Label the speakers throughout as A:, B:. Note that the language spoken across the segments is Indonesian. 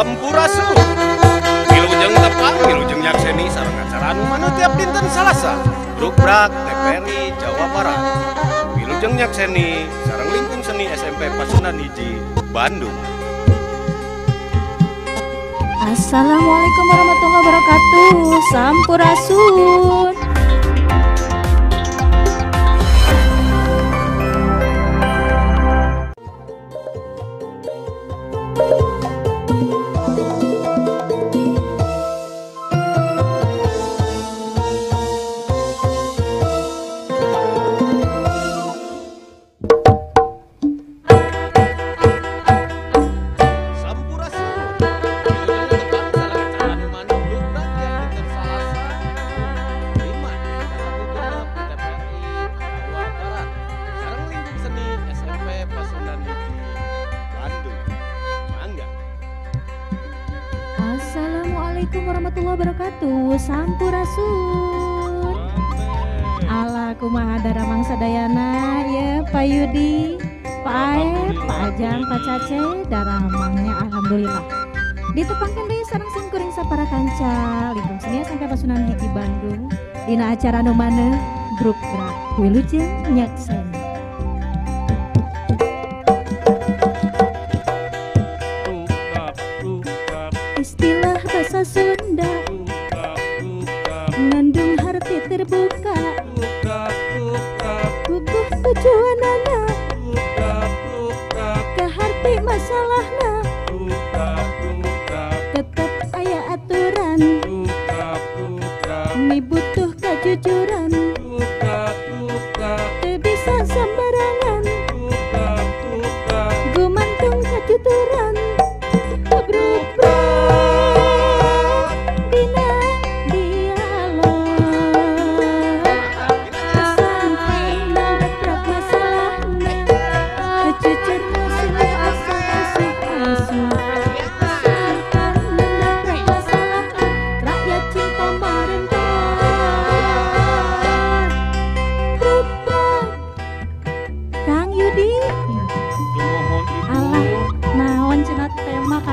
A: Sampurasun. Wilujeng tepang, wilujeng nyakseni sareng acara anu maneu tiap dinten Salasa. Brukbrak TPRI Jawa Barat. Wilujeng nyakseni sareng lingkung seni SMP Pasundan Hiji Bandung.
B: Assalamualaikum warahmatullahi wabarakatuh. Sampurasun. Assalamualaikum warahmatullahi wabarakatuh. Sampurasun. Ala kumaha daramang sadayana ya Pak Yudi, Pak Aep, Pak Ajang, Pak Cace, daramangnya alhamdulillah. Ditepangkan deui sareng simkuring sapara kanca lingkung seni SMP Pasundan Hiji Bandung dina acara nu maneh Brukbrak Wilujeng nyakseni. Istilah bahasa Sunda mengandung arti terbuka, kukuh tujuanana keharti masalahna, tetap aya aturan ini butuh kejujuran, teu bisa sembarangan gumantung kejuturan.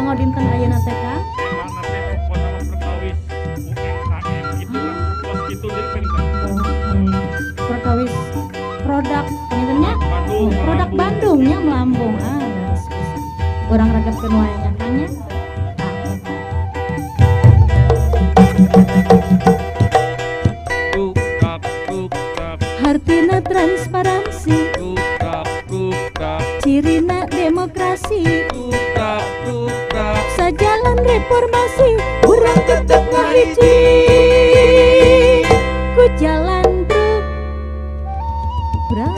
B: Dinten ayeuna teh Kang? Perkawis produk pengennya produk Bandungnya melambung. Urang ragapkeun wae nya Kang nya. Hartina transparansi, cirina demokrasi, sajalan reformasi, urang tetep ngahiji ku jalan Brukbrak.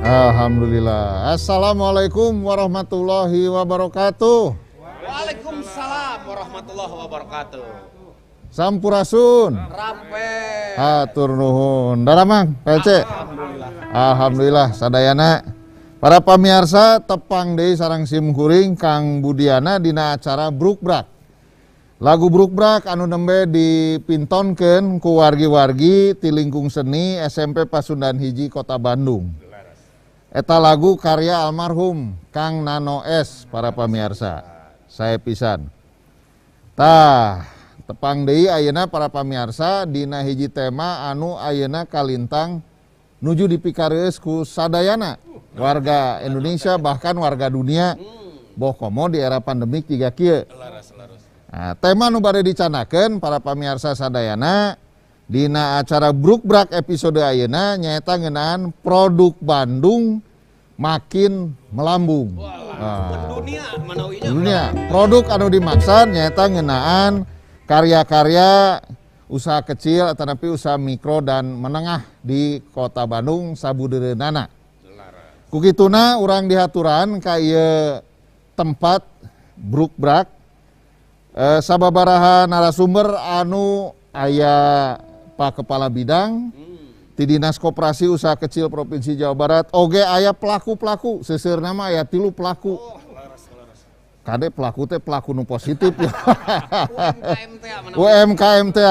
C: Alhamdulillah. Assalamualaikum warahmatullahi wabarakatuh.
A: Waalaikumsalam warahmatullahi wabarakatuh.
C: Sampurasun.
A: Rampe.
C: Hatur nuhun. Daramang, PC. Alhamdulillah sadayana. Para pamirsa tepang deui sareng simkuring Kang Budiana dina acara Brukbrak. Lagu Brukbrak anu nembe dipintonkeun ku wargi-wargi ti lingkung seni SMP Pasundan Hiji Kota Bandung. Eta lagu karya almarhum Kang Nano S para pamirsa. Saya pisan. Tah, tepang deui ayeuna para pamirsa dina hiji tema anu ayeuna kalintang nuju dipikareus ku sadayana warga Indonesia bahkan warga dunia boh komo di era pandemik jiga kieu. Nah, tema nu bade dicanakeun para pamirsa sadayana dina acara Brukbrak episode ayeuna nyaeta ngeunaan produk Bandung makin melambung. Dunia produk anu dimaksud nyaeta ngeunaan karya-karya usaha kecil tetapi usaha mikro dan menengah di Kota Bandung sabudereunana. Kukituna urang dihaturan ka ieu tempat Brukbrak sababaraha narasumber anu aya Pak Kepala Bidang di Dinas Koperasi Usaha Kecil Provinsi Jawa Barat oge aya pelaku-pelaku seuseurna mah aya 3 pelaku. Kade pelaku teh pelaku nu positif ya. UMKM teh.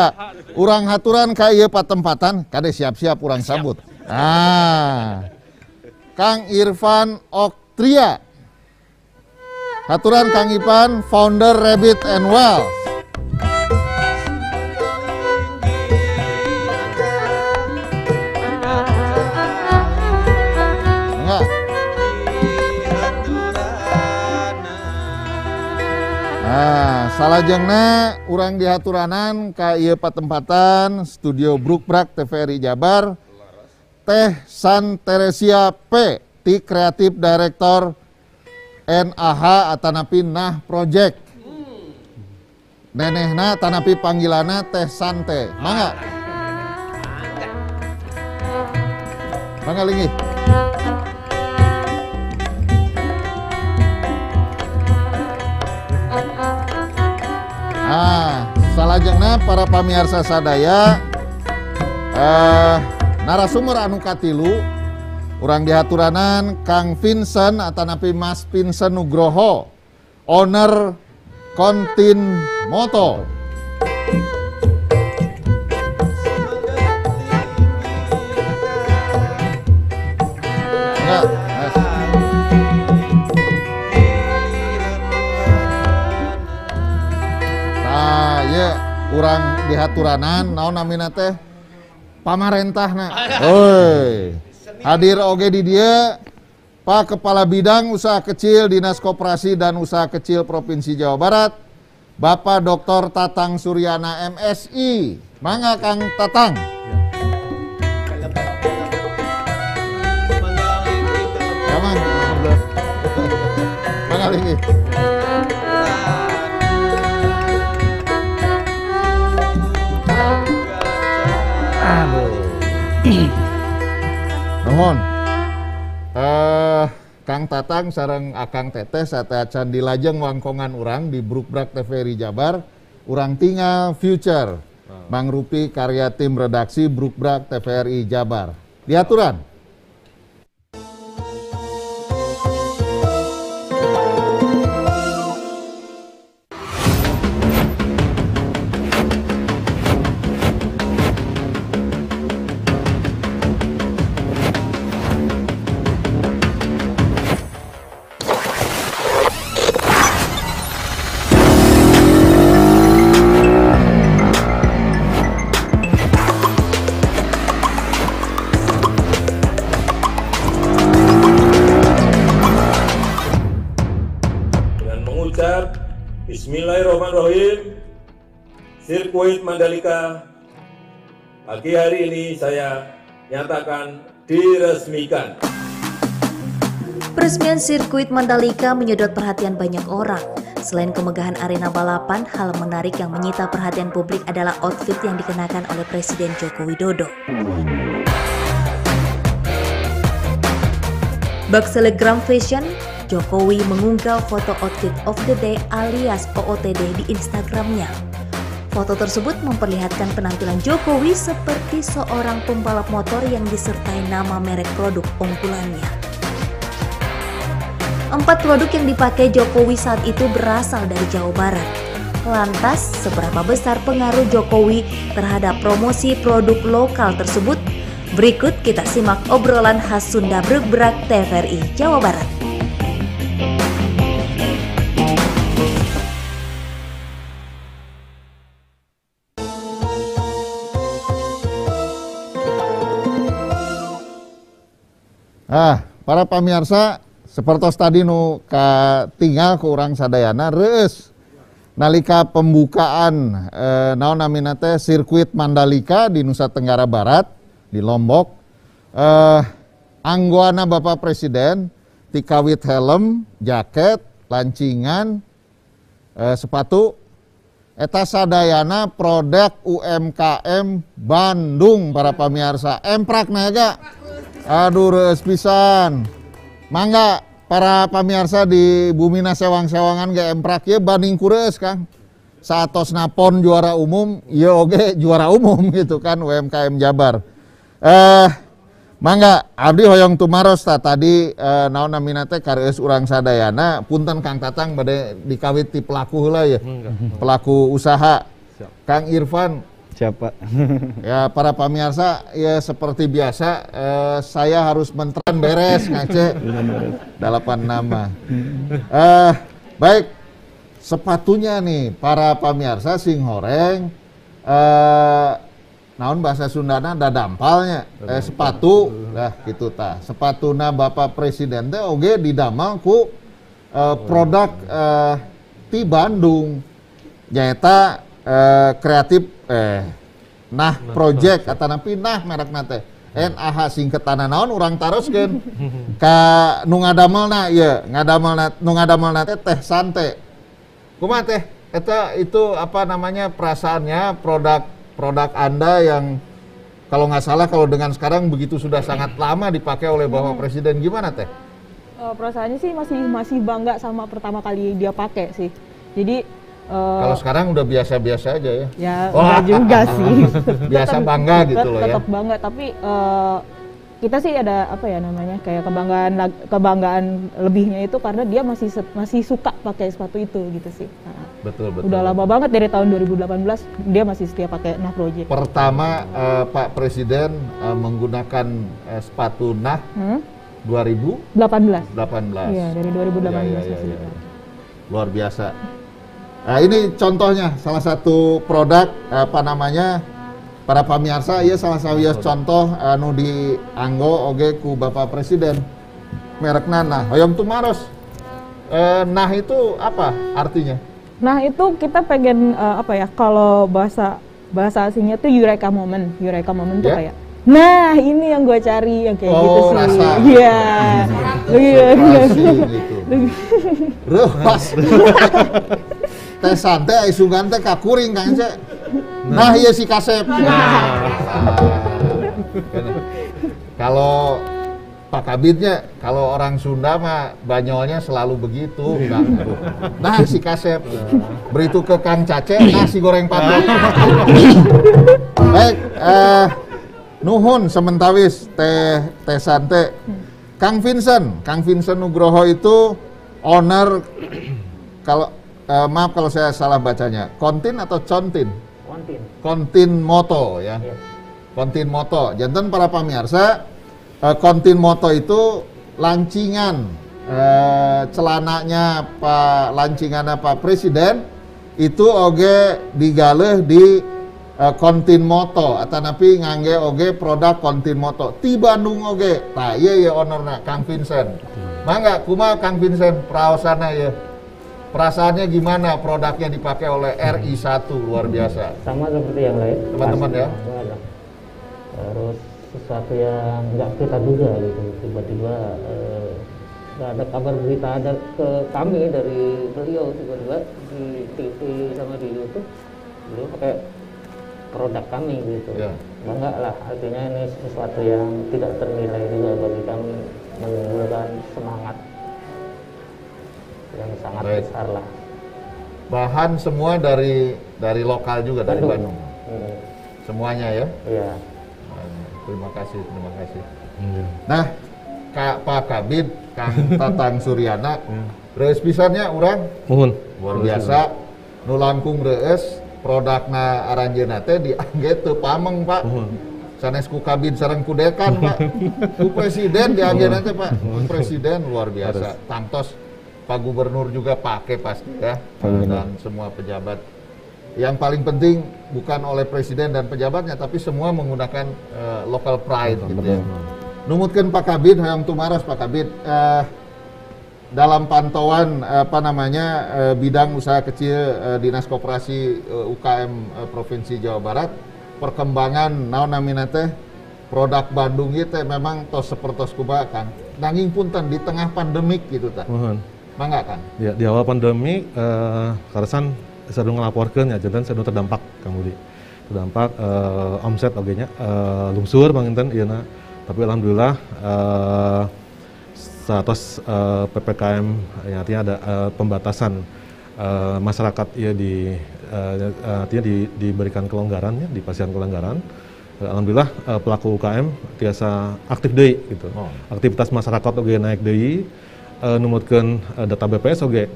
C: Urang haturan ka ieu patempatan kade siap-siap urang sambut. Nah, Kang Irfan Oktria. Haturan Kang Ipan, founder Rabbit and Wells. Enggak. Nah, salajengna urang dihaturanan ka ieu patempatan studio Brukbrak TVRI Jabar. Teh San Teresia P, ti kreatif director NAH atanapi Nah Project. Nenehna tanapi panggilana Teh Sante. Mangga. Mangga linggih. Nah, salajengna para pamirsa sadaya narasumber anu katilu urang dihaturanan Kang Vincent atanapi Mas Vincent Nugroho, owner Kontin Moto. Enggak, Mas. Nah, ya urang dihaturanan naon namina teh pamarentahna. Oi. Hadir oge di dia Pak Kepala Bidang Usaha Kecil Dinas Koperasi dan Usaha Kecil Provinsi Jawa Barat, Bapak Dr. Tatang Suryana MSI. Mangga Kang Tatang. Ya, Mang. Mangga linggih. Nuhun. Kang Tatang sareng Akang Teteh sateacan di lajeng wangkongan urang di Brukbrak TVRI Jabar, urang tinggal future mangrupi karya tim redaksi Brukbrak TVRI Jabar. Diaturan.
D: Bismillahirrahmanirrahim. Sirkuit Mandalika pagi hari ini saya nyatakan diresmikan.
E: Peresmian sirkuit Mandalika menyedot perhatian banyak orang. Selain kemegahan arena balapan, hal menarik yang menyita perhatian publik adalah outfit yang dikenakan oleh Presiden Joko Widodo. Bak Selegram Fashion, Jokowi mengunggah foto outfit of the day alias OOTD di Instagramnya. Foto tersebut memperlihatkan penampilan Jokowi seperti seorang pembalap motor yang disertai nama merek produk unggulannya. 4 produk yang dipakai Jokowi saat itu berasal dari Jawa Barat. Lantas, seberapa besar pengaruh Jokowi terhadap promosi produk lokal tersebut? Berikut kita simak obrolan khas Sunda Brukbrak TVRI Jawa Barat.
C: Para pamirsa, seperti tadi nu tinggal ke urang sadayana reus nalika pembukaan naon namina teh sirkuit Mandalika di Nusa Tenggara Barat di Lombok, anggoana Bapak Presiden tikawit helm, jaket, lancingan, sepatu eta sadayana produk UMKM Bandung para pamirsa. Emprak naga. Aduh reus pisan. Mangga para pamirsa di Bumina sewang-sewangan ge emprak ye banding kureus Kang. Saatosna PON juara umum, ye oge juara umum gitu kan UMKM Jabar. Mangga abdi hoyong tumaros tadi naon namina teh kareus urang sadayana punten Kang Tatang bade dikawit ti pelaku heula ya. Pelaku usaha. Kang Irfan
F: Siapa?
C: Ya para pemirsa, ya seperti biasa saya harus menteran beres ngace 8 nama. Baik, sepatunya nih para pemirsa sing horeng naon bahasa Sundana dadampalnya sepatu lah gitu tah. Sepatuna Bapak Presiden teh oge didamel ku produk ti Bandung. Nyaeta kreatif nah project atanapi nah merek nate NAH singketanna naon urang taroskeun ka nu ngadamelna ieu nu ngadamelna teh Sante. Kumaha teh eta itu apa namanya perasaannya produk Anda yang kalau nggak salah kalau dengan sekarang begitu sudah sangat lama dipakai oleh Bapak Presiden, gimana teh?
G: Perasaannya sih masih bangga sama pertama kali dia pakai sih. Jadi
C: kalau sekarang udah biasa-biasa aja ya?
G: Ya enggak juga sih.
C: Biasa bangga gitu loh ya?
G: Tetap bangga, tapi kita sih ada apa ya namanya kayak kebanggaan lebihnya itu karena dia masih suka pakai sepatu itu gitu sih. Nah,
C: betul.
G: Udah lama banget dari tahun 2018 dia masih setia pakai Nah Project.
C: Pertama Pak Presiden menggunakan sepatu Nah 2018.
G: Iya, dari 2018 masih
C: ya. Luar biasa. Nah, ini contohnya salah satu produk apa namanya para pemirsa ya salah satu contoh anu dianggo oge ku Bapak Presiden merekna Nah. Hoyong tumaros. Nah itu apa artinya?
G: Nah itu kita pengen apa ya kalau bahasa asingnya tuh Eureka moment tuh kayak nah ini yang gue cari yang kayak gitu sih.
C: Rasa.
G: Iya.
C: Gitu. Pas. Teh Sante Aisungan teh kakuring kan ce. Nah iya si Kasep. Kalau Pak Kabitnya, kalau orang Sunda mah banyolnya selalu begitu, Kang. Nah si Kasep. Beritu ke Kang Cace, nah si goreng patung. Baik, nuhun sementawis Teh Sante. Kang Vincent Nugroho itu owner kalau maaf kalau saya salah bacanya, Kontin atau Contin? Kontin Moto ya. Kontin Moto. Janten para pemirsa, Kontin Moto itu lancingan celananya Pak Presiden itu oge digaleh di Kontin Moto atanapi ngangge oge produk Kontin Moto ti Bandung oge. Tah ieu ownerna Kang Vincent. Mangga kumaha Kang Vincent praosana ya? Perasaannya gimana produknya dipakai oleh RI1 luar biasa?
H: Sama seperti yang lain.
C: Teman-teman ya.
H: Terus sesuatu yang nggak kita duga gitu. Tiba-tiba nggak ada kabar berita ada ke kami dari beliau tiba-tiba di TV sama di YouTube beliau pakai produk kami gitu. Ya. Bangga lah artinya ini sesuatu yang tidak ternilai juga bagi kami menimbulkan semangat yang sangat besar lah.
C: Bahan semua dari lokal juga dari Bandung. Semuanya ya? Iya. Terima kasih. Nah, Pak Kabid, Kang Tatang Suryana, reus pisannya urang.
F: Mohon.
C: Luar biasa. Nu langkung reus produkna aranjeunna teh diangge teu pameng, Pak. Sanes ku Kabid sareng ku Dekan, Pak. Ku Presiden dianggeuna teh, Pak. Presiden luar biasa. Tangtos Pak Gubernur juga pakai pasti ya, dan semua pejabat. Yang paling penting bukan oleh Presiden dan pejabatnya, tapi semua menggunakan local pride gitu ya. Numutkeun Pak Kabid, hoyong tumaros Pak Kabid, dalam pantauan bidang usaha kecil Dinas Koperasi UKM Provinsi Jawa Barat, perkembangan naon namina teh produk Bandung ieu teh memang tos sapertos kumaha Kang. Nanging punten di tengah pandemik gitu tah. Mangga kan?
F: Ya, di awal pandemi, Karsan sedang ngelaporkan ya, jantan sedang terdampak, Kang Budi. Terdampak omset ogenya lungsur panginten ieu. Tapi alhamdulillah satos PPKM ya, artinya ada pembatasan masyarakat ya artinya diberikan kelonggaran ya, dipasihkan kelonggaran. Alhamdulillah pelaku UKM tiasa aktif deui gitu. Aktivitas masyarakat oge naik deui. Numutkeun data BPS oge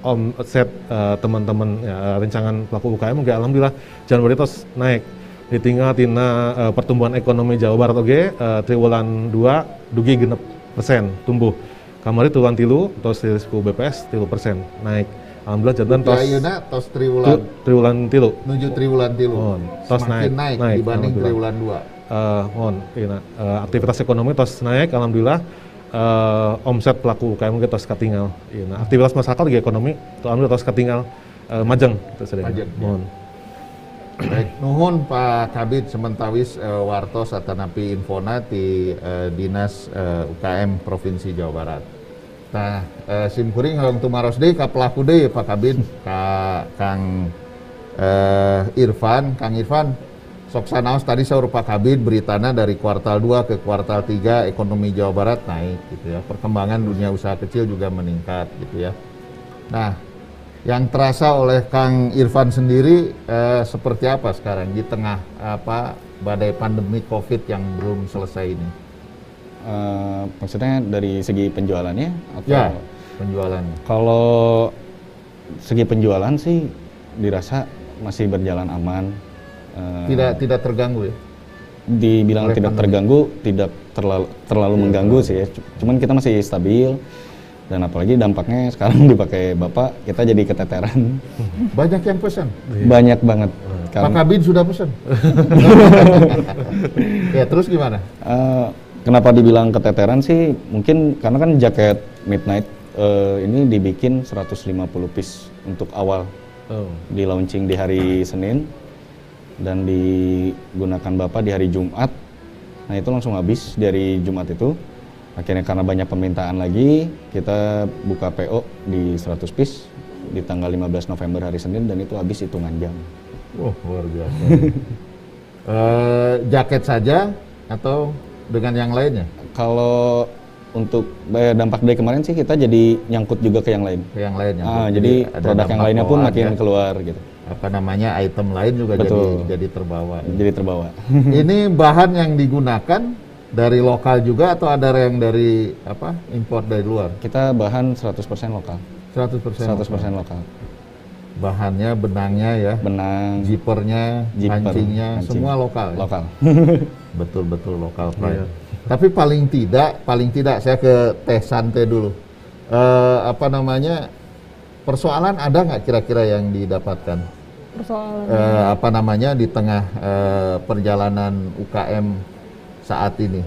F: omset teman-teman ya, rencangan pelaku UKM oke alhamdulillah Januari tos naik. Ditinggal tina pertumbuhan ekonomi Jawa Barat oge triwulan 2 dugi 6% tumbuh. Kamari triwulan 3 tos ku BPS 3% naik. Alhamdulillah jantan tos
C: ayeuna tos triwulan
F: triwulan 3
C: menuju triwulan 3.
F: tos
C: Semakin naik dibanding triwulan 2.
F: Aktivitas ekonomi tos naik alhamdulillah. Omset pelaku UKM kita tos katinggal. Aktivitas masyarakat di ekonomi alhamdulillah tos katinggal majeng gitu sedaya. Mohon.
C: Baik, nuhun Pak Kabid sementawis wartos atanapi infona ti Dinas UKM Provinsi Jawa Barat. Nah, simkuring halong tumaros deui ka pelaku deui Pak Kabid, ka Kang Irfan, Kang Irfan. Sok sanaos tadi saur Pak Kabid beritana dari kuartal 2 ke kuartal 3 ekonomi Jawa Barat naik gitu ya. Perkembangan dunia usaha kecil juga meningkat gitu ya. Nah, yang terasa oleh Kang Irfan sendiri seperti apa sekarang di tengah badai pandemi Covid yang belum selesai ini?
I: Maksudnya dari segi penjualannya atau?
C: Ya, penjualan.
I: Kalau segi penjualan sih dirasa masih berjalan aman.
C: Tidak terganggu ya?
I: Dibilang
C: oleh
I: tidak
C: pandemi.
I: terganggu, tidak terlalu mengganggu sih ya. Cuman kita masih stabil dan apalagi dampaknya sekarang dipakai Bapak, kita jadi keteteran.
C: Banyak yang pesan?
I: Banyak banget.
C: Pak Kabid sudah pesan? Ya terus gimana?
I: Kenapa dibilang keteteran sih? Mungkin karena kan jaket Midnight ini dibikin 150 piece untuk awal. Di launching di hari Senin dan digunakan Bapak di hari Jumat. Nah itu langsung habis dari Jumat itu. Akhirnya karena banyak permintaan lagi, kita buka PO di 100 piece di tanggal 15 November hari Senin dan itu habis hitungan jam.
C: Oh luar biasa. Jaket saja atau dengan yang lainnya?
I: Kalau untuk dampak dari kemarin sih kita jadi nyangkut juga ke yang lain.
C: Ke yang lainnya.
I: Jadi produk yang lainnya pun makin ya, keluar gitu.
C: Apa namanya item lain juga jadi terbawa.
I: Jadi terbawa.
C: Ini bahan yang digunakan dari lokal juga atau ada yang dari impor dari luar?
I: Kita bahan 100% lokal.
C: 100%
I: lokal.
C: Bahannya, benangnya ya.
I: Benang,
C: zippernya, kancingnya, semua lokal. Ya?
I: Lokal.
C: Betul-betul lokal. Iya. Tapi paling tidak saya ke Teh Sante dulu. Persoalan ada nggak kira-kira yang didapatkan?
G: Persoalan
C: di tengah perjalanan UKM saat ini?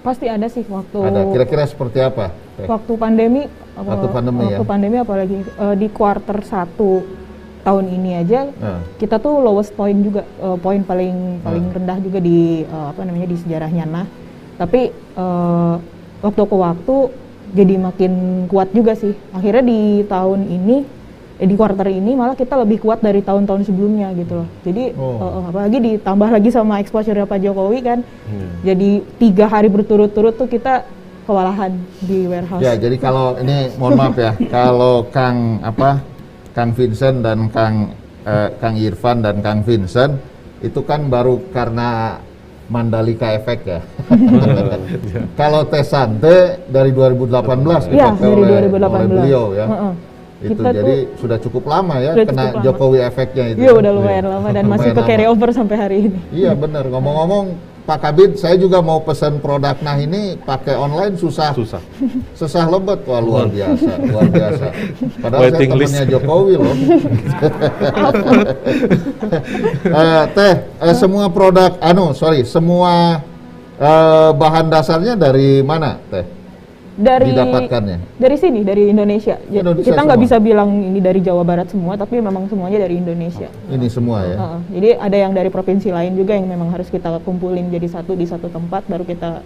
G: pasti ada sih waktu.
C: Ada. Kira-kira seperti apa?
G: Waktu pandemi.
C: Waktu pandemi
G: apalagi di kuarter 1 tahun ini aja kita tuh lowest point juga, poin paling rendah juga di di sejarahnya. Nah, tapi waktu ke waktu jadi makin kuat juga sih. Akhirnya di tahun ini di kuarter ini malah kita lebih kuat dari tahun-tahun sebelumnya gitu loh. Jadi apalagi ditambah lagi sama exposure Pak Jokowi kan. Jadi 3 hari berturut-turut tuh kita kewalahan di warehouse.
C: Ya, jadi kalau ini mohon maaf ya, kalau Kang Vincent dan Kang Irfan dan Kang Vincent itu kan baru karena Mandalika efek ya. Kalau Teh Sante dari 2018 dipakai oleh beliau ya. Itu kita jadi sudah cukup lama ya kena Jokowi efeknya itu.
G: Iya, udah lumayan lama dan masih ke carry over sampai hari ini.
C: Iya benar. Ngomong-ngomong Pak Kabid, saya juga mau pesan produk ini pakai online susah lebet. Wah luar biasa. Padahal
F: waiting
C: saya temannya Jokowi loh. Semua produk, semua bahan dasarnya dari mana Teh? Didapatkannya?
G: Dari sini, dari Indonesia. Kita nggak bisa bilang ini dari Jawa Barat semua, tapi memang semuanya dari Indonesia.
C: Ini semua ya?
G: Jadi ada yang dari provinsi lain juga yang memang harus kita kumpulin jadi satu di satu tempat, baru kita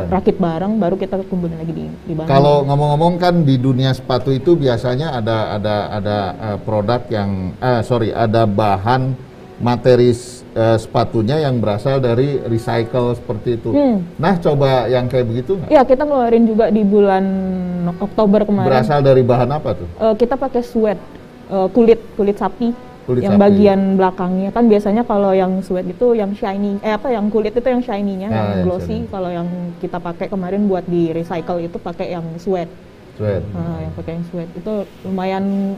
G: rakit bareng, baru kita kumpulin lagi di bahan.
C: Kalau ngomong-ngomong kan di dunia sepatu itu biasanya ada produk yang, ada bahan materi sepatunya yang berasal dari recycle seperti itu. Nah, coba yang kayak begitu nggak?
G: Iya, kita ngeluarin juga di bulan Oktober kemarin.
C: Berasal dari bahan apa tuh?
G: Kita pakai suede, kulit sapi. Yang bagian belakangnya kan biasanya kalau yang suede itu yang shiny, yang kulit itu yang shiny-nya, yang glossy. Kalau yang kita pakai kemarin buat di recycle itu pakai yang suede.
C: Sweat.
G: Yang pakai yang sweat itu lumayan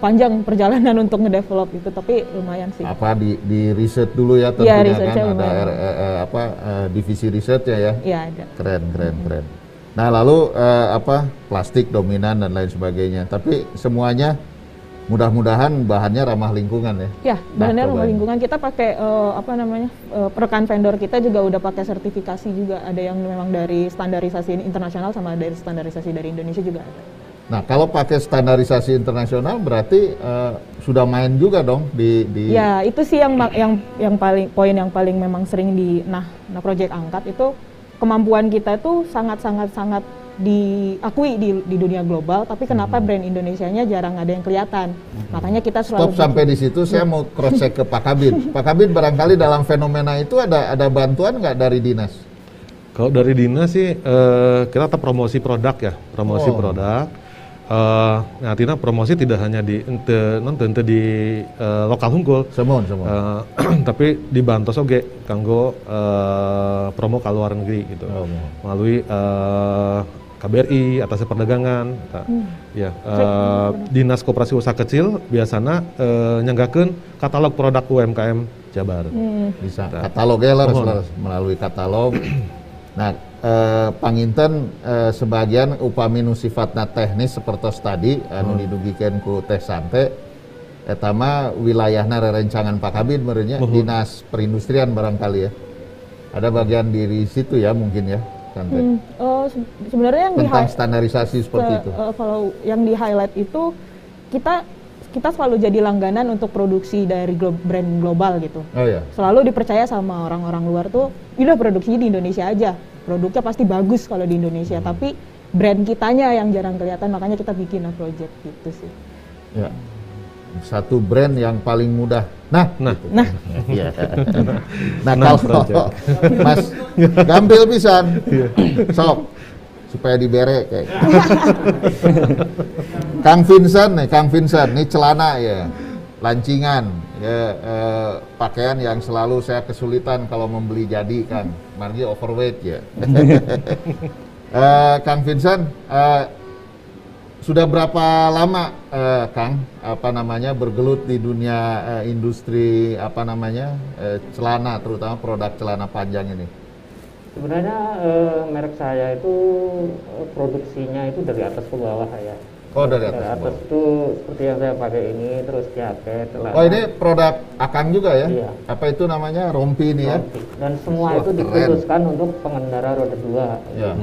G: panjang perjalanan untuk ngedevelop itu, tapi lumayan sih.
C: Apa di riset dulu ya tentunya kan ada divisi risetnya ya.
G: Iya ada.
C: Keren. Nah lalu plastik dominan dan lain sebagainya. Tapi semuanya mudah-mudahan bahannya ramah lingkungan ya.
G: Ya, bahannya ramah lingkungan. Kita pakai rekan vendor kita juga udah pakai sertifikasi juga. Ada yang memang dari standarisasi internasional sama dari standarisasi dari Indonesia juga ada.
C: Nah, kalau pakai standarisasi internasional berarti sudah main juga dong di
G: Ya, itu sih yang paling poin yang paling memang sering project angkat itu kemampuan kita itu sangat diakui di dunia global, tapi kenapa brand Indonesianya jarang ada yang kelihatan. Makanya kita selalu
C: sampai di situ saya mau cross check ke Pak Kabid. Pak Kabid barangkali dalam fenomena itu ada bantuan nggak dari dinas?
F: Kalau dari dinas sih kita tetap promosi produk ya, produk. Artinya promosi tidak hanya di lokal unggul,
C: semua.
F: Tapi dibantu oge kanggo promo ke luar negeri gitu, melalui KBRI, atas perdagangan, Dinas Koperasi Usaha Kecil biasanya nyanggakeun katalog produk UMKM Jabar.
C: Bisa katalog ya lah melalui katalog. Nah, panginten sebagian upami nu sifatna teknis seperti tadi anu didugikeun ku Teh Sante eta mah wilayahna rerencangan Pak Kabid merenya Dinas Perindustrian barangkali ya. Ada bagian di situ ya mungkin ya Sante.
G: Sebenarnya yang
C: tentang standarisasi seperti itu.
G: Kalau yang di highlight itu kita selalu jadi langganan untuk produksi dari brand global gitu.
C: Oh ya.
G: Selalu dipercaya sama orang-orang luar tuh, udah produksinya di Indonesia aja. Produknya pasti bagus kalau di Indonesia, tapi brand kitanya yang jarang kelihatan, makanya kita bikin project gitu sih.
C: Ya. Satu brand yang paling mudah. Nah. Iya. Nah, kalau Mas gampil pisan. Sok supaya dibere kayak. Kang Vincent nih celana ya, lancingan ya, pakaian yang selalu saya kesulitan kalau membeli jadi Kang, margi overweight ya. Kang Vincent, sudah berapa lama Kang bergelut di dunia industri celana, terutama produk celana panjang ini?
H: Sebenarnya merek saya itu produksinya itu dari atas ke bawah ya.
C: Oh, dari atas
H: itu seperti yang saya pakai ini, terus jaket, celana.
C: Oh, ini produk Akang juga ya?
H: Iya.
C: Apa itu namanya? Rompi ini ya?
H: Dan semua itu dikhususkan untuk pengendara roda 2.
C: Ya.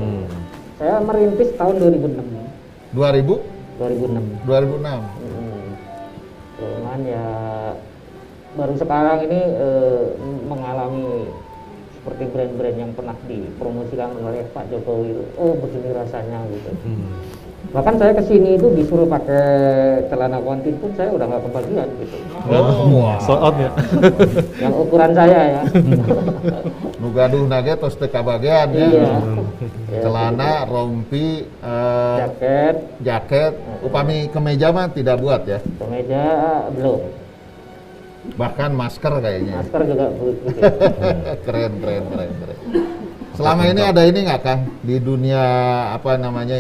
H: Saya merintis tahun 2006.
C: 2006.
H: Cuman ya baru sekarang ini mengalami seperti brand-brand yang pernah dipromosikan oleh Pak Jokowi. Oh, begini rasanya gitu. Bahkan saya kesini itu disuruh pakai celana kontin pun saya udah nggak kebagian gitu.
F: Sold out ya.
H: Yang ukuran saya ya.
C: Nu gaduh nage tos teu kabagean ya.
H: Iya.
C: Celana, rompi, jaket. Upami kemeja mah tidak buat ya.
H: Kemeja belum.
C: Bahkan masker kayaknya.
H: Masker juga gitu.
C: Keren. Selama ini ada ini nggak Kang di dunia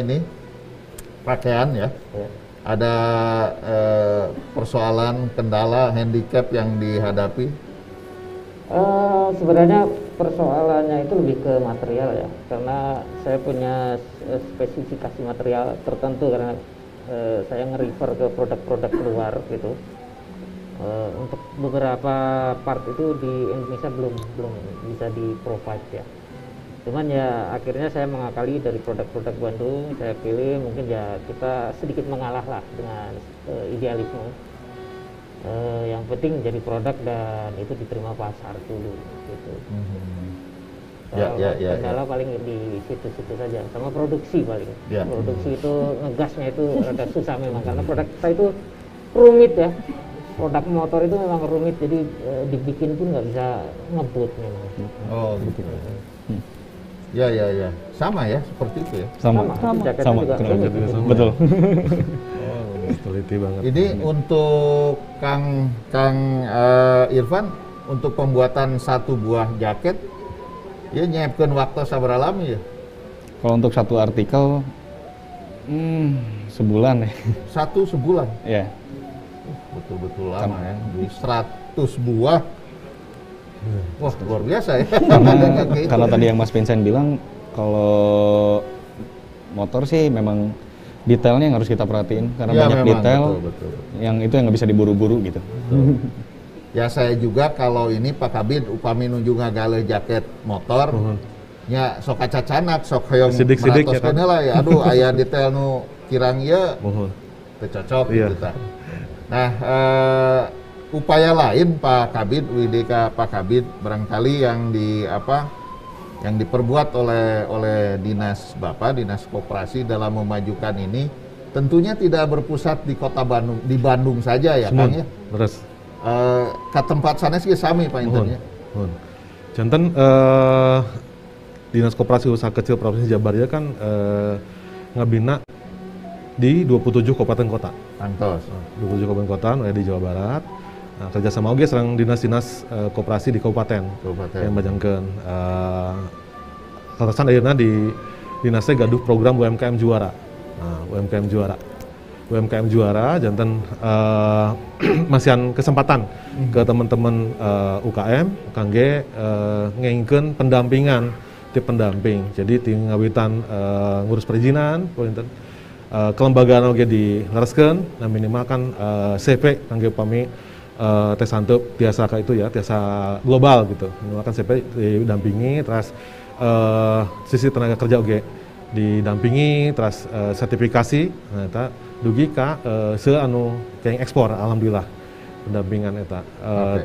C: ini? Pakaian ya, ada persoalan kendala handicap yang dihadapi?
H: Sebenarnya persoalannya itu lebih ke material ya, karena saya punya spesifikasi material tertentu karena saya nge-refer ke produk-produk luar gitu. Untuk beberapa part itu di Indonesia belum bisa di-provide ya. Cuman ya akhirnya saya mengakali dari produk-produk Bandung, saya pilih mungkin ya kita sedikit mengalah lah dengan idealisme. Yang penting jadi produk dan itu diterima pasar dulu gitu. Kendala paling di situ-situ saja, sama produksi paling. Produksi itu ngegasnya itu rada susah memang karena produk kita itu rumit ya. Produk motor itu memang rumit, jadi dibikin pun nggak bisa ngebut memang.
C: Oh gitu. Ya. Sama ya, seperti itu ya?
I: Sama. Betul.
F: Teliti banget.
C: Ini untuk Kang Irfan, untuk pembuatan satu buah jaket, ya nyiapkan waktu sabar alami ya?
I: Kalau untuk satu artikel, Sebulan ya.
C: Satu sebulan?
I: Ya.
C: Betul-betul lama ya. Di 100 buah. Wah, luar biasa ya.
I: Karena tadi yang Mas Vincent bilang, kalau motor sih memang detailnya yang harus kita perhatiin. Karena
C: ya,
I: banyak
C: memang,
I: detail
C: betul.
I: yang itu yang nggak bisa diburu-buru gitu.
C: Ya saya juga kalau ini Pak Kabid upami nuju ngagale jaket motor, nya sok cacanak, sok hoyong
F: sidik-sidik ya kan?
C: lah ya. Aduh, aya detail nu kirang ieu teu cocok gitu tah. Nah, upaya lain Pak Kabid, WDK Pak Kabid barangkali yang yang diperbuat oleh dinas Bapak, dinas koperasi dalam memajukan ini, tentunya tidak berpusat di kota Bandung, di Bandung saja ya Kang ya.
F: Terus
C: ke tempat sana sih sami Pak Intennya.
F: Janten Dinas Koperasi Usaha Kecil Provinsi Jabar ya kan ngabina di 27 kabupaten kota.
C: Antos.
F: 27 kabupaten kota di Jawa Barat. Nah, kerjasama oge sareng dinas-dinas koperasi di kabupaten. Yang bajangkeun katasan ayeuna di dinasnya gaduh program UMKM Juara. Nah, UMKM Juara janten masihan kesempatan ke teman-teman UKM kangge ngengkeun pendampingan ti pendamping. Jadi ti ngawitan ngurus perizinan, kelembagaan oge dilereskeun, nah minimal kan CV kangge upami tes antep biasa ka itu ya, biasa global gitu. Minimal kan CV didampingi, terus sisi tenaga kerja oge didampingi, terus sertifikasi, nah eta dugi ka anu keng ekspor, alhamdulillah pendampingan eta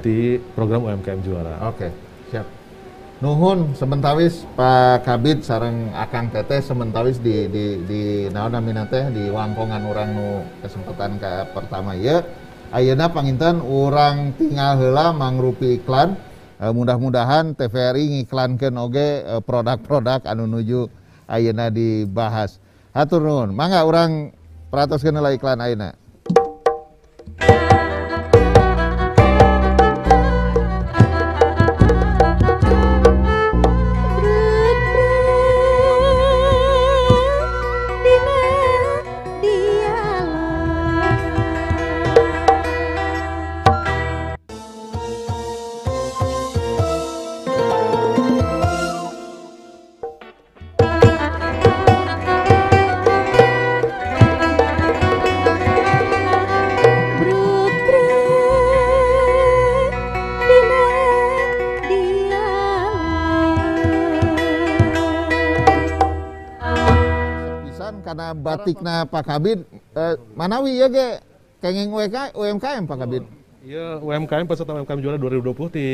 F: di program UMKM Juara.
C: Oke, siap. Nuhun sementawis Pak Kabid sareng Akang Teteh sementawis di naon namina teh di wangkongan urang nu kesempatan ka pertama ieu. Ayeuna panginten urang tinggal heula mangrupi iklan. Mudah-mudahan TVRI ngiklankeun oge produk-produk anu nuju ayeuna dibahas. Hatur nuhun. Mangga urang peratoskeun heula iklan ayeuna. Karena batikna Pak Kabid manawi ya ge kenging UMKM Pak Kabid.
F: Iya, UMKM peserta UMKM Juara 2020 di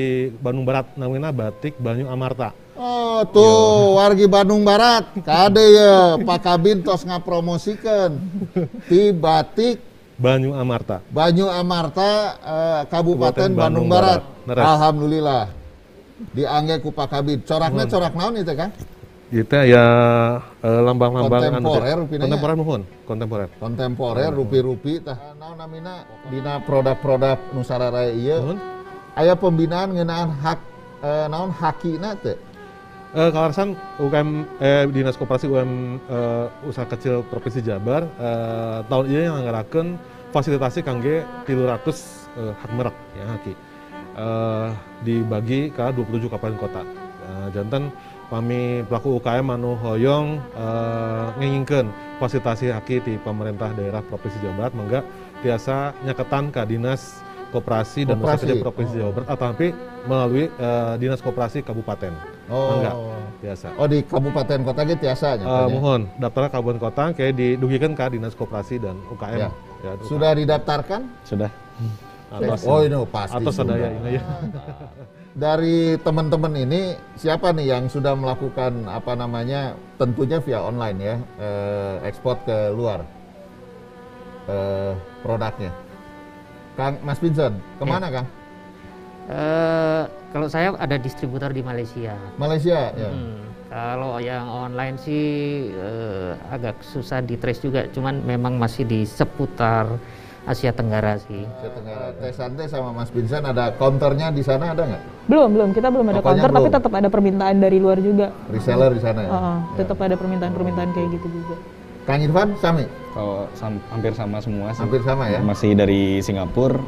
F: Bandung Barat namanya batik Banyu Amarta.
C: Oh tuh wargi Bandung Barat kade ya Pak Kabid tos ngapromosikeun ti batik
F: Banyu Amarta.
C: Banyu Amarta Kabupaten Bandung Barat. Alhamdulillah diangge ku Pak Kabid. Corakna corak naon itu Kang?
F: Itu ya lambang-lambang
C: kontemporer rupi-rupi tah naon namina dina produk-produk Nusararaya ieu aya pembinaan ngeunaan hak naon hakina teh
F: kalasan UKM Dinas Koperasi Usaha Kecil Provinsi Jabar tahun ini yang nganggarakeun fasilitasi kangge 300 hak merek ya haki dibagi ke 27 kabupaten kota janten kami pelaku UKM anu hoyong ngingingkeun fasilitasi haki di pemerintah daerah Provinsi Jawa Barat mangga tiasa nyaketan ka Dinas Koperasi dan Usaha Kecil Provinsi Jawa Barat atau tapi melalui Dinas Koperasi Kabupaten. Mangga biasa.
C: Oh di kabupaten kota ge tiasa nya.
F: Mohon daftar kabupaten kota kayak didugikeun ka Dinas Koperasi dan UKM.
C: Ya. Sudah didaftarkan?
I: Sudah.
C: Oh ini pasti.
F: Atau sadaya ini ya.
C: Dari teman-teman ini siapa nih yang sudah melakukan apa namanya tentunya via online ya ekspor ke luar produknya. Kang Mas Vincent kemana Kang?
H: Kalau saya ada distributor di Malaysia.
C: Malaysia ya.
H: Kalau yang online sih agak susah di trace juga, cuman memang masih di seputar Asia Tenggara sih.
C: Asia Tenggara. Teh Sante sama Mas Vincent ada counternya di sana ada nggak?
G: Belum, kita belum ada counter, tapi tetap ada permintaan dari luar juga.
C: Reseller di sana ya?
G: Tetap ada permintaan kayak gitu juga.
C: Kang Irfan sami?
I: Kalau hampir sama semua sih.
C: Hampir sama ya?
I: Masih dari Singapura,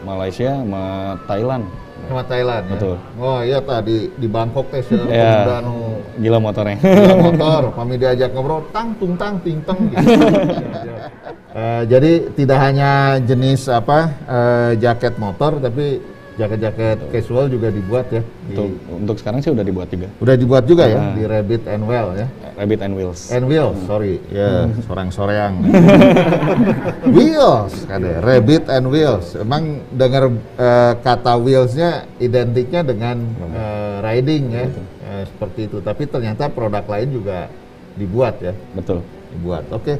I: Malaysia, sama Thailand.
C: Sama Thailand ya?
I: Betul.
C: Oh iya tadi di Bangkok teh seueur
I: Ya,
C: pemuda nu
I: gila motornya.
C: gila motor, pami diajak ngobrol tang tung tang ting teng gitu. Jadi tidak hanya jenis jaket motor tapi jaket-jaket casual juga dibuat ya.
I: Untuk sekarang sih udah dibuat juga.
C: Udah dibuat juga ya di Rabbit and Well ya.
I: Rabbit and Wheels.
C: And Wheels, sorry. Ya, sorang-soreang. Wheels, kade. Rabbit and Wheels. Emang dengar kata wheelsnya identiknya dengan riding ya. Seperti itu. Tapi ternyata produk lain juga dibuat ya.
I: Betul.
C: Dibuat. Oke.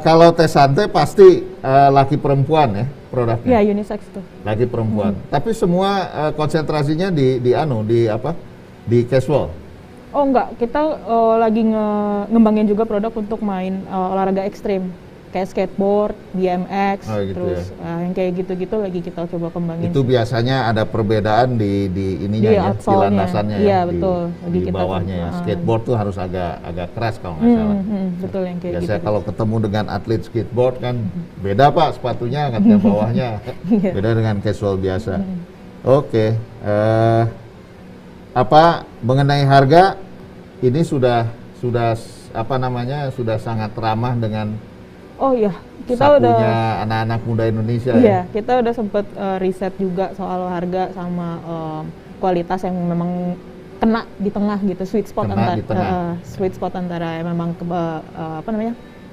C: Kalau Teh Sante pasti laki perempuan ya produknya.
G: Ya, unisex tuh.
C: Laki perempuan. Tapi semua konsentrasinya di casual.
G: Oh enggak, kita lagi ngembangin juga produk untuk main olahraga ekstrim kayak skateboard, BMX,
C: gitu
G: terus yang kayak gitu-gitu lagi kita coba kembangin.
C: Itu biasanya ada perbedaan di ininya
G: di
C: ya, di landasannya
G: iya,
C: ya,
G: betul.
C: di bawahnya ya. Skateboard tuh harus agak keras kalau nggak salah.
G: Betul yang kayak
C: Biasanya
G: gitu.
C: kalau ketemu dengan atlet skateboard kan beda Pak sepatunya, katanya bawahnya beda dengan casual biasa. Oke. Mengenai harga ini sudah sangat ramah dengan
G: Oh iya, kita
C: sapunya
G: udah
C: anak-anak muda Indonesia
G: iya,
C: ya.
G: kita udah sempet riset juga soal harga sama kualitas yang memang kena di tengah gitu, sweet spot antara memang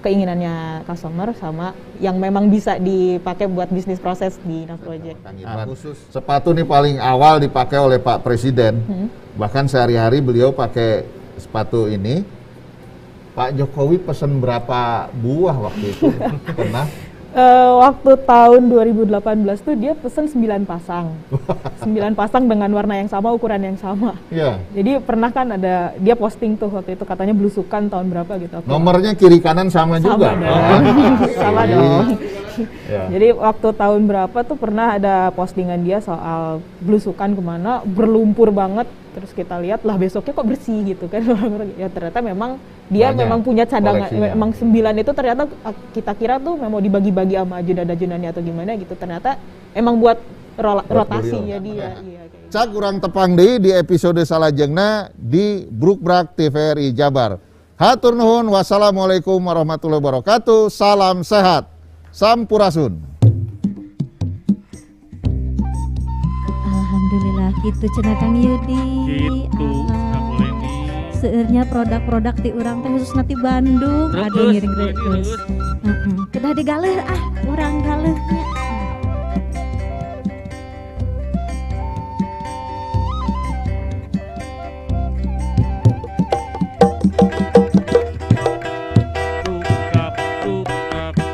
G: keinginannya customer sama yang memang bisa dipakai buat bisnis proses di Inox Project.
C: Khusus sepatu nih paling awal dipakai oleh Pak Presiden. Bahkan sehari-hari beliau pakai sepatu ini. Pak Jokowi pesen berapa buah waktu itu? Pernah?
G: Waktu tahun 2018 tuh dia pesen 9 pasang. 9 pasang dengan warna yang sama, ukuran yang sama.
C: Iya.
G: Jadi pernah kan ada dia posting tuh waktu itu katanya belusukan tahun berapa gitu.
C: Nomornya kiri kanan sama juga.
G: Sama dong.
C: Ya.
G: Jadi waktu tahun berapa tuh pernah ada postingan dia soal belusukan kemana, berlumpur banget. Terus kita lihat lah besoknya kok bersih gitu kan. Ya ternyata memang dia
C: banyak
G: memang punya cadangan,
C: koleksinya.
G: memang 9 itu ternyata kita kira tuh memang dibagi-bagi sama ajudan-ajudannya atau gimana gitu. Ternyata emang buat rotasinya dia. Iya, kayak
C: Cak kurang tepang deui di episode salajengna di Brukbrak TVRI Jabar. Hatur nuhun, wassalamualaikum warahmatullahi wabarakatuh. Salam sehat. Sampurasun.
B: Alhamdulillah gitu cenah Kang Yudi.
J: Gitu, nggak boleh nih.
B: Seueurnya produk-produk ti urang teh khusus nanti Bandung. Aduh ngiring reus. Kedah digaleh urang galehnya.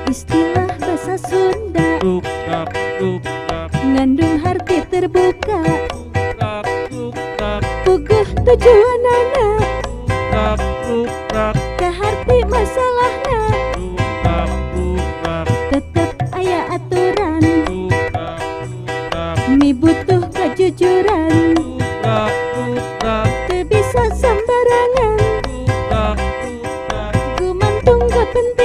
B: Istilah bahasa Sunda ngandung arti terbuka, puguh tujuanana, kaharti masalahna, tetep aya aturan, mibutuh kejujuran, teu bisa sembarangan, gumantung kepentingan.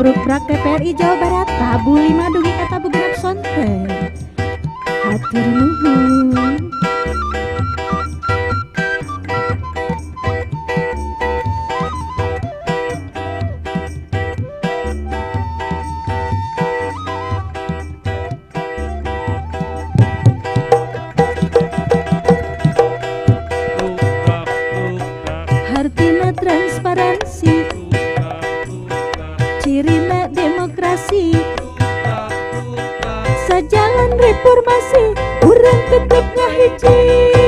B: Brukbrak TPRI Jawa Barat tabu 5 dugi kata begenap sonten. Hatur nuhun. Hartina transparansi, cirina demokrasi, sajalan reformasi, urang tetep ngahiji.